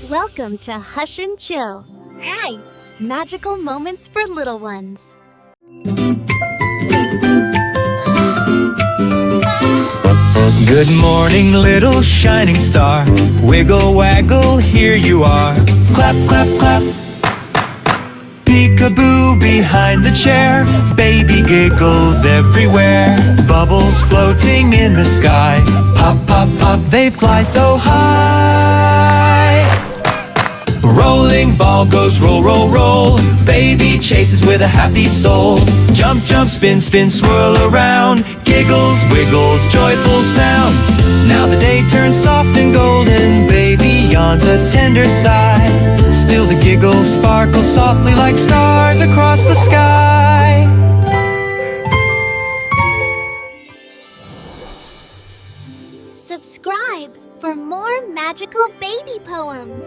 Welcome to Hush and Chill. Hi, magical moments for little ones. Good morning, little shining star. Wiggle, waggle, here you are. Clap, clap, clap. Peekaboo behind the chair. Baby giggles everywhere. Bubbles floating in the sky. Pop, pop, pop, they fly so high. Rolling ball goes roll, roll, roll. Baby chases with a happy soul. Jump, jump, spin, spin, swirl around. Giggles, wiggles, joyful sound. Now the day turns soft and golden. Baby yawns a tender sigh. Still the giggles sparkle softly like stars across the sky. Subscribe for more magical baby poems.